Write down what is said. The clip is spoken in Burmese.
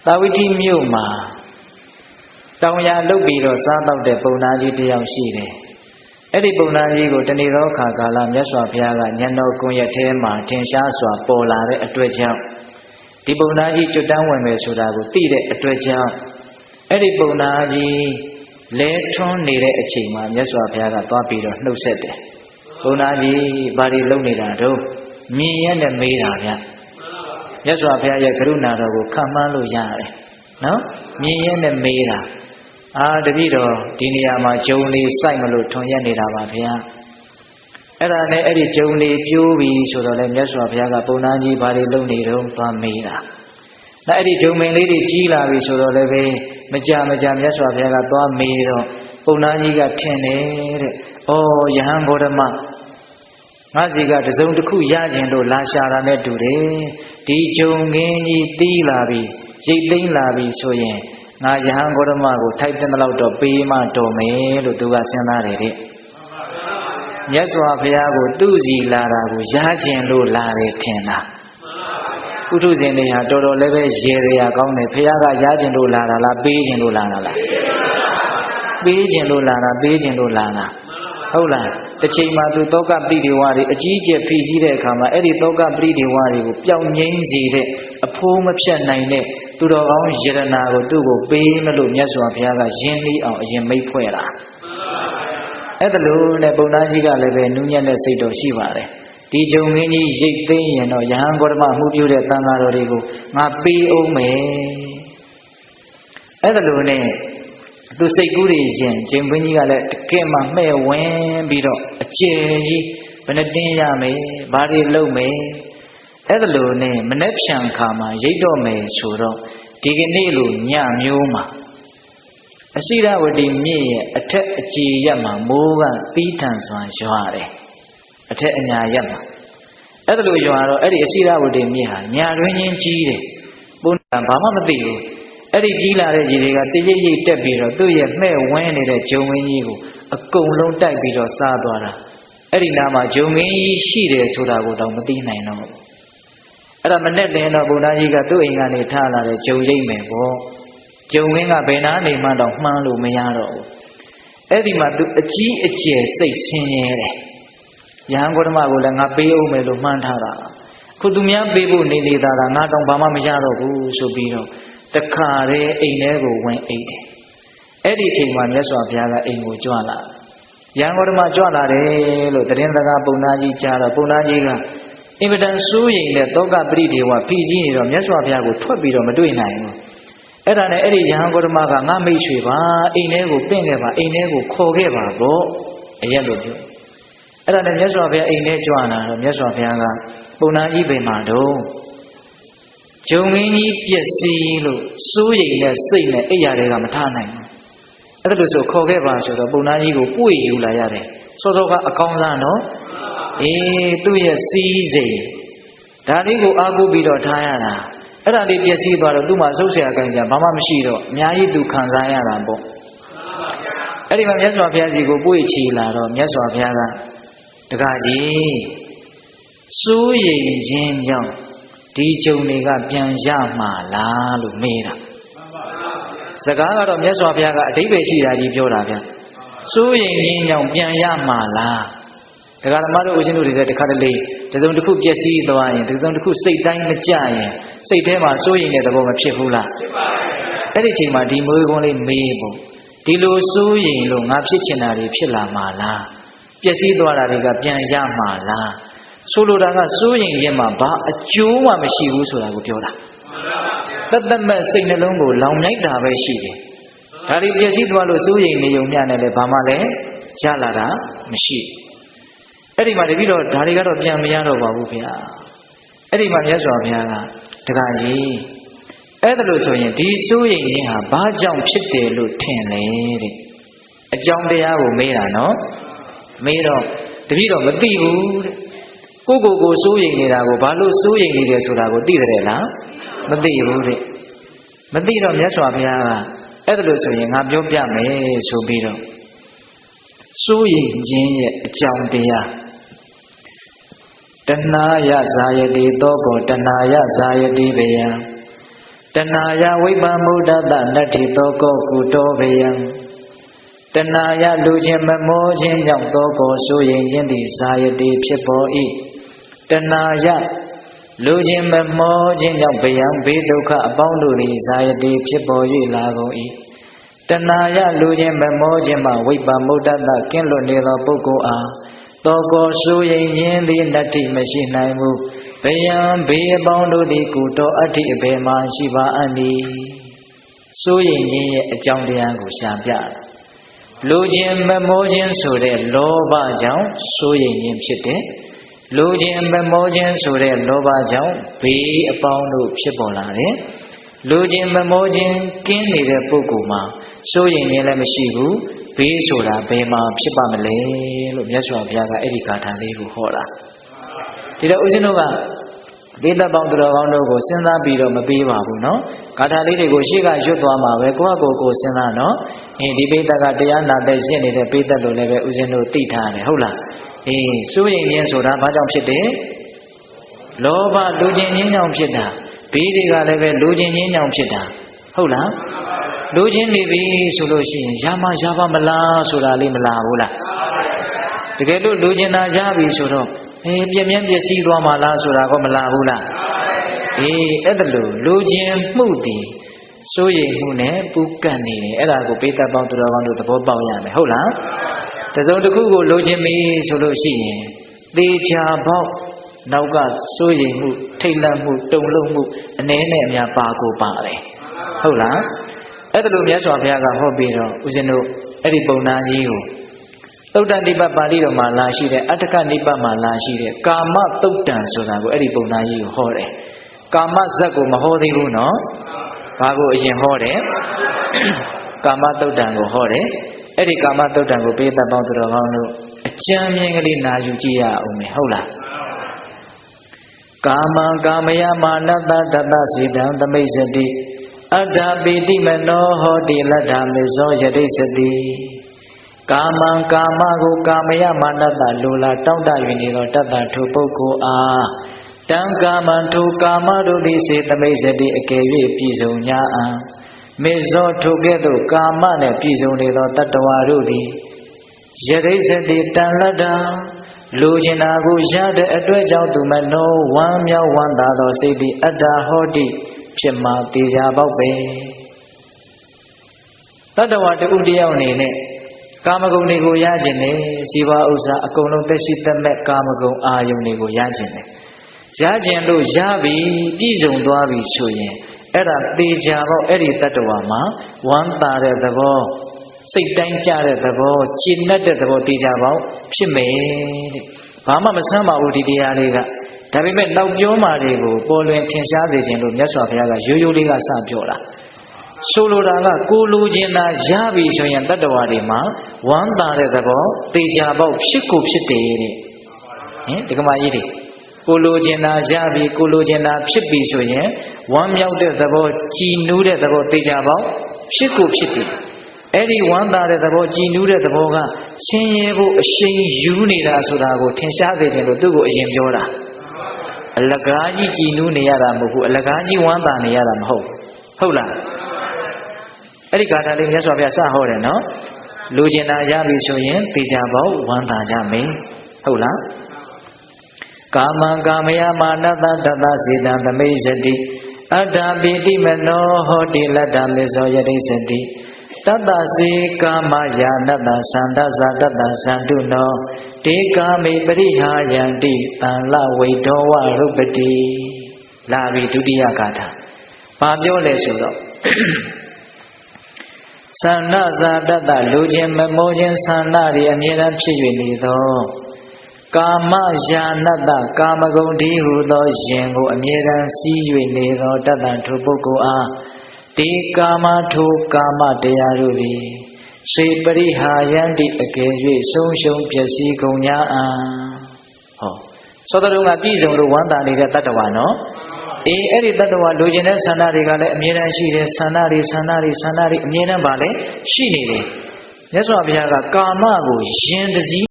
သာဝတိမြို့မှာတောင်ယာလုပ်ပြီးတော့စားတော့တဲ့ပုံနာကြီးတယောက်ရှိတယ်အဲ့ဒီပုံနာကြီးကိုတဏှိရောခါကာလမြတ်စွာဘုရားကဉာဏ်တော်ကွန်ရက်ထဲမှာထင်ရှားစွာပေါ်လာတဲ့အတွက်ကြောင့်ဒီပုံနာကြီးကျွတ်တန်းဝင်မယ်ဆိုတာကိုသိတဲ့အတွက်ကြောင့်အဲ့ဒီပုံနာကြီးလဲထွန်းနေတဲ့အချိန်မှာမြတ်စွာဘုရားကသွားပြီးတော့နှုတ်ဆက်တယ်ပုံနာကြီးဘာတွေလုပ်နေတာတော့မြင်ရတဲ့မေးတာဗျမြတ်စွာဘုရားရဲ့ကရုဏာတော်ကိုခံမှန်းလို့ရတယ်နော်မြင်ရတဲ့မေးတာတပည့်တော်ဒီနေရာမှာဂျုံလေးစိုက်မလို့ထွန်ရက်နေတာပါဗျာအဲ့ဒါနဲ့အဲ့ဒီဂျုံလေးပြိုးပြီဆိုတော့လေမြတ်စွာဘုရားကပုံနာကြီးဘာတွေလုပ်နေတော့သွားမေးတာအဲ့ဒီဂျုံမင်းလေးတွေကြီးလာပြီဆိုတော့လည်းပဲမကြမြတ်စွာဘုရားကသွားမေးတော့ပုံနာကြီးကထင်တယ်တဲ့ယဟန်ဂေါတမငါစီကတစုံတစ်ခုရခြင်းလို့လာရှာတာနဲ့တူတယ်ဒီဂျုံငင်းကြီးတီးလာပြီရိတ်သိမ်းလာပြီဆိုရင်ငါယဟန်ဂေါတမကိုထိုက်တဲ့လောက်တော့ပေးမှတော်မယ်လို့သူကစဉ်းစားတယ်တဲ့မြတ်စွာဘုရားကိုသူ့စီလာတာကိုရခြင်းလို့လာတယ်ထင်တာပုထုဇဉ်တွေဟာတော်တော်လည်းပဲရေရကောင်းတယ်ဘုရားကရခြင်းလို့လာတာလားပေးခြင်းလို့လာတာလားပေးခြင်းလို့လာတာပေးခြင်းလို့လာတာဟုတ်လားတစ်ချိန်မှာသူတောကပရိဒေဝတွေအကြီးအကျယ်ဖိစီးတဲ့အခါမှာအဲ့ဒီတောကပရိဒေဝတွေကိုပျောက်ငြိမ်းစေတဲ့အဖိုးမဖြတ်နိုင်တဲ့သူတော်ကောင်းယရနာကိုသူ့ကိုပေးမလို့မြတ်စွာဘုရားကယဉ်ပြီးအောင်အရင်မိတ်ဖွဲ့တာအဲ့ဒါလို့နဲ့ပုံသားကြီးကလည်းပဲနူးညံ့တဲ့စိတ်တော်ရှိပါတယ်ဒီဂျုံငင်းကြီးရိတ်သိမ်းရင်တော့ယဟန်ဂေါတမမှုပြုတဲ့တန်ဃာတော်တွေကိုငါပေးအောင်မယ်အဲ့ဒါလို့နဲ့သူစိတ်ကူးတွေရင်ဂျင်ဘင်းကြီးကလည်းတကယ်မှမှဲ့ဝင်ပြီးတော့အကျယ်ကြီးဘယ်နှတင်းရမယ်ဘာတွေလုပ်မယ်အဲ့ဒါလို့နဲ့မနေ့ဖြန်ခါမှာရိတ်တော့မယ်ဆိုတော့ဒီကနေ့လိုညမျိုးမှာအရှိရဝတီမြင့်ရဲ့အထက်အကြည်ရက်မှာမိုးကသီးထန်စွာရွာတယ်အထက်အညာရက်မှာအဲ့ဒါလို့ရွာတော့အဲ့ဒီအရှိရဝတီမြင့်ဟာညာတွင်းချင်းကြီးတယ်ဘုန်းဘာမှမသိဘူးအဲ့ဒီကြီးလာတဲ့ကြီးတွေကတရိပ်ရိပ်တက်ပြီးတော့သူ့ရဲ့မှဲ့ဝင်းနေတဲ့ဂျုံဝင်းကြီးကိုအကုန်လုံးတိုက်ပြီးတော့စားသွားတာအဲ့ဒီနားမှာဂျုံဝင်းကြီးရှိတယ်ဆိုတာကိုတော့မသိနိုင်တော့ဘူးအဲ့ဒါမနဲ့တင်တော့ဘုရားကြီးကသူ့အိမ်ကနေထားလာတဲ့ဂျုံရိပ်မယ်ပေါ့ဂျုံဝင်းကဘယ်နာနေမှတော့မှန်းလို့မရတော့ဘူးအဲ့ဒီမှာသူအကြီးအကျယ်စိတ်ဆင်းရဲတယ်ယဟန်ဂေါတမကိုလည်းငါပေးအောင်မယ်လို့မှန်းထားတာခုသူများပေးဖို့နေနေတာကငါတော့ဘာမှမရတော့ဘူးဆိုပြီးတော့တခါတည်းအိမ်ထဲကိုဝင်အိတ်တယ်အဲ့ဒီအချိန်မှာမြတ်စွာဘုရားကအိမ်ကိုကြွလာယဟန်ဂေါတမကြွလာတယ်လို့သတင်းစကားပုံနာကြီးကြားတော့ပုံနာကြီးကအင်မတန်စိုးရိမ်တဲ့တောကပရိဒေဝဖိစီးနေတော့မြတ်စွာဘုရားကိုထွက်ပြီးတော့မတွေ့နိုင်ဘူးအဲ့ဒါနဲ့အဲ့ဒီယဟန်ဂေါတမကငါမိတ်ဆွေပါအိမ်ထဲကိုပင့်ခဲ့ပါအိမ်ထဲကိုခေါ်ခဲ့ပါပေါ့အရက်လို့ပြောအဲ့ဒါနဲ့မြတ်စွာဘုရားအိမ်ထဲကြွလာတော့မြတ်စွာဘုရားကပုံနာကြီးပင်မှာတော့ဂျုံငင်းကြီးပျက်စီးလို့စိုးရိမ်တဲ့စိတ်နဲ့အိယာတွေကမထားနိုင်ဘူးအဲ့ဒါလို့ဆိုခေါ်ခဲ့ပါဆိုတော့ပုံနာကြီးကိုပွေယူလာရတယ်စောစောကအကောင်းစားနော်သူ့ရဲ့စီးစိမ်ဒါလေးကိုအားကိုးပြီးတော့ထားရတာအဲ့ဒါလေးပျက်စီးသွားတော့သူ့မှာဆုပ်เสียအကန့်စရာဘာမှမရှိတော့အများကြီးသူခံစားရတာပေါ့အဲ့ဒီမှာမြတ်စွာဘုရားကြီးကိုပွေချီလာတော့မြတ်စွာဘုရားကတကားကြီးစိုးရိမ်ခြင်းကြောင့်ဒီဂျုံတွေကပြန်ရမှာလားလို့မေးတာစကားကတော့မြတ်စွာဘုရားကအဓိပ္ပာယ်ရှိတာကြီးပြောတာဗျစိုးရိမ်ခြင်းကြောင့်ပြန်ရမှာလားဒကာဓမ္မတို့ဦးဇင်းတို့တွေတခါတလေတစုံတစ်ခုပျက်စီးသွားရင်တစုံတစ်ခုစိတ်တိုင်းမကြရင်စိတ်ထဲမှာစိုးရိမ်တဲ့သဘောမဖြစ်ဘူးလားဖြစ်ပါဘူးအဲ့ဒီအချိန်မှာဒီမွေးကုန်းလေးမေးဖို့ဒီလိုစိုးရိမ်လို့ငါဖြစ်ချင်တာတွေဖြစ်လာမှာလားပျက်စီးသွားတာတွေကပြန်ရမှာလားဆိုလိုတာကစိုးရိမ်ခြင်းမှာဘာအကျိုးမှမရှိဘူးဆိုတာကိုပြောတာတသက်မဲ့စိတ်နှလုံးကိုလောင်မြိုက်တာပဲရှိတယ်ဒါတွေပျက်စီးသွားလို့စိုးရိမ်နေုံမျှနဲ့လည်းဘာမှလည်းရလာတာမရှိအဲ့ဒီမှာတပည့်တော်ဒါတွေကတော့ပြန်မရတော့ပါဘူးခင်ဗျာအဲ့ဒီမှာမြတ်စွာဘုရားကတခါကြီးအဲ့ဒါလို့ဆိုရင်ဒီစိုးရိမ်ခြင်းဟာဘာကြောင့်ဖြစ်တယ်လို့ထင်လဲတဲ့အကြောင်းတရားကိုမေးတာနော်မေးတော့တပည့်တော်မသိဘူးတဲ့ကိုစိုးရိမ်နေတာကိုဘာလို့စိုးရိမ်နေတယ်ဆိုတာကိုသိတယ်လားမသိဘူးတဲ့မသိတော့မြတ်စွာဘုရားကအဲ့ဒါလို့ဆိုရင်ငါပြောပြမယ်ဆိုပြီးတော့စိုးရိမ်ခြင်းရဲ့အကြောင်းတရားတဏှာယဇာယတိသောကောတဏှာယဇာယတိဘယံ တဏှာယဝိပ္ပမုဒ္ဒတနတ္ထိသောကောကုတောဘယံတဏှာယလူချင်းမမောခြင်းကြောင့်သောကောဆိုရင်ခြင်းသည်ဇာယတိဖြစ်ပေါ်၏တဏှာယလူချင်းမမောခြင်းကြောင့်ဘယံဘေးဒုက္ခအပေါင်းတို့သည်ဇာယတိဖြစ်ပေါ်၍လာကုန်၏တဏှာယလူချင်းမမောခြင်းမှဝိပ္ပမုဒ္ဒတကင်းလွတ်နေသောပုဂ္ဂိုလ်အားသောကောဆိုရင်ခြင်းသည်နတ္ထိမရှိနိုင်ဘူးဘယံဘေးအပေါင်းတို့သည်ကုတောအတ္ထိအဘယ်မှရှိပါအံ့နည်းဆိုရင်ခြင်းရဲ့အကြောင်းတရားကိုရှာပြလူချင်းမမောခြင်းဆိုတဲ့လောဘကြောင့်ဆိုရင်ခြင်းဖြစ်တယ်လူချင်းမမောခြင်းဆိုတဲ့လောဘကြောင့်ဘေးအပေါင်းတို့ဖြစ်ပေါ်လာတယ်လူချင်းမမောခြင်းကင်းနေတဲ့ပုဂ္ဂိုလ်မှာဆိုရင်ခြင်းလည်းမရှိဘူးဘေးဆိုတာဘယ်မှာဖြစ်ပါမလဲလို့မြတ်စွာဘုရားကအဲ့ဒီဂါထာလေးကိုဟောတာဒီတော့ဦးဇင်းတို့ကဘေးသက်ပေါင်းသူတော်ကောင်းတို့ကိုစဉ်းစားပြီးတော့မပေးပါဘူးเนาะဂါထာလေးတွေကိုရှေ့ကရွတ်သွားမှာပဲကိုယ့်အကိုစဉ်းစားเนาะဒီဘေးသက်ကတရားနာသက်ရှင်းနေတဲ့ဘေးသက်လို့လည်းပဲဦးဇင်းတို့သိထားတယ်ဟုတ်လားစိုးရိမ်ခြင်းဆိုတာဘာကြောင့်ဖြစ်တယ်လောဘလူချင်းချင်းကြောင့်ဖြစ်တာဘေးတွေကလည်းပဲလူချင်းချင်းကြောင့်ဖြစ်တာဟုတ်လားလူချင်းနေပြီဆိုလို့ရှိရင်ရမမလားဆိုတာလေးမလားဘူးလားတကယ်လို့လူချင်းသာရပြီဆိုတော့ပြင်းပြင်းပျက်စီးသွားမှလားဆိုတာကမလားဘူးလားအဲ့ဒါလို့လူချင်းမှုတည်စိုးရိမ်မှုနဲ့ပူကန့်နေတယ်အဲ့ဒါကိုပိဋကပေါင်းသူတော်ကောင်းတို့သဘောပေါက်ရမယ်ဟုတ်လားတစုံတစ်ခုကိုလိုချင်ပြီဆိုလို့ရှိရင်သေချာပေါက်နောက်ကစိုးရိမ်မှုထိတ်လန့်မှုတုန်လှုပ်မှုအနည်းနဲ့အများပါကိုပါတယ်ဟုတ်လားအဲ့ဒါလို့မြတ်စွာဘုရားကဟောပြီးတော့ဦးဇင်းတို့အဲ့ဒီပုံနာကြီးကိုသုတ်တန်နိဗ္ဗာန်ပါဠိတော်မှာလာရှိတဲ့အတ္တကနိဗ္ဗာန်မှာလာရှိတဲ့ကာမသုတ်တန်ဆိုတာကိုအဲ့ဒီပုံနာကြီးကိုဟောတယ်ကာမဇတ်ကိုမဟောသေးဘူးနော်ဘာကိုအရင်ဟောတယ်ကာမသုတ်တံကိုဟောတယ်အဲ့ဒီကာမသုတ်တံကိုပိဋကပေါင်းသူတော်ကောင်းတို့အကျဉ်းမြင်ကလေးနာယူကြည့်ရအောင်မယ်ဟုတ်လားကာမံကာမယမာနတတတစေတံသမိတ်စတိအတ္တပိတိမနောဟောတိလတ္ထမေဇောယတိစတိကာမံကာမကိုကာမယမာနတလိုလားတောင့်တ၍နေသောတတ္တထိုပုဂ္ဂိုလ်အားတံကာမံထိုကာမတို့သည်စေသမိတ်စတိအကယ်၍ပြည့်စုံ냐အံမေဇောထိုကဲ့သို့ကာမနဲ့ပြည့်စုံနေသောတတ္တဝါတို့သည်ယတိစတိတန်လတ္တာလူကျင်တာကိုရတဲ့အတွက်ကြောင့်သူမနောဝမ်းမြောက်ဝမ်းသာသောစိတ်သည်အတ္တဟောတိဖြစ်မှတေချာပေါက်ပဲတတ္တဝါတူတယောက်အနေနဲ့ကာမဂုဏ်တွေကိုရခြင်းနဲ့ဇီဝဥစ္စာအကုန်လုံးသက်ရှိသက်မဲ့ကာမဂုဏ်အာယုန်တွေကိုရခြင်းနဲ့ရခြင်းလို့ရပြီပြည့်စုံသွားပြီဆိုရင်အဲ့ဒါတေချာပေါက်အဲ့ဒီတတ္တဝါမှာဝမ်းသာတဲ့သဘောစိတ်တိုင်းကြတဲ့သဘောကျဉ်တ်တဲ့သဘောတေချာပေါက်ဖြစ်မယ်တဲ့ဘာမှမဆန်းပါဘူးဒီတရားလေးကဒါပေမဲ့နောက်ပြောမှာတွေကိုပေါ်လွင်ထင်ရှားစေခြင်းလို့မြတ်စွာဘုရားကရိုးရိုးလေးကစပြောတာဆိုလိုတာကကိုလိုချင်တာရပြီဆိုရင်တတ္တဝါတွေမှာဝမ်းသာတဲ့သဘောတေချာပေါက်ဖြစ်ကိုဖြစ်တယ်တဲ့ဒီကမာကြီးတွေကိုလိုချင်တာရပြီကိုလိုချင်တာဖြစ်ပြီဆိုရင်ဝမ်းမြောက်တဲ့သဘောကြည်နူးတဲ့သဘောတေချာပေါက်ဖြစ်ကိုဖြစ်တယ်အဲ့ဒီဝမ်းသာတဲ့သဘောကြည်နူးတဲ့သဘောကဆင်းရဲဖို့အရှိန်ယူနေတာဆိုတာကိုထင်ရှားစေတယ်လို့သူ့ကိုအရင်ပြောတာအလကားကြီးကြည်နူးနေရတာမဟုတ်ဘူးအလကားကြီးဝမ်းသာနေရတာမဟုတ်ဟုတ်လားအဲ့ဒီဂါထာလေးမြတ်စွာဘုရားစဟောတယ်နော်လူကျင်တာရပြီဆိုရင်တေချာပေါက်ဝမ်းသာကြမယ်ဟုတ်လားကာမံကာမယမာနတတတစေတံသမိတ်စတိအတ္တပိတိမနောဟောတိလတ္တမေဇောယတိစတိတတ္တစေကာမယာနတ္တသန္တဇာတတ္တသန္တုနောဒေကာမိပရိဟာယန္တိတံလဝိဒောဝရုပ္ပတိလာပြီဒုတိယဂါထာဘာပြောလဲဆိုတော့သန္တဇာတတ္တလူချင်းမမောခြင်းသန္တတွေအမြဲတမ်းဖြစ်၍နေသောကာမယာနတ္တကာမဂုဏ်ဒီဟုသောယင်ကိုအမြဲတမ်းစီး၍နေသောတတ္တထိုပုဂ္ဂိုလ်အားဒီကာမထိုကာမတရားတို့သည်စေပရိဟာယန္တိအကယ်၍ဆုံးရှုံးပျက်စီးကုန်냐အံဟောသောတရုံကပြည့်စုံလို့ဝမ်းသာနေတဲ့တတ္တဝါနော်အဲ့ဒီတတ္တဝါလိုချင်တဲ့ဆန္ဒတွေကလည်းအမြဲတမ်းရှိတယ်ဆန္ဒတွေအမြဲတမ်းပါလေရှိနေတယ်မြတ်စွာဘုရားကကာမကိုယင်တစည်း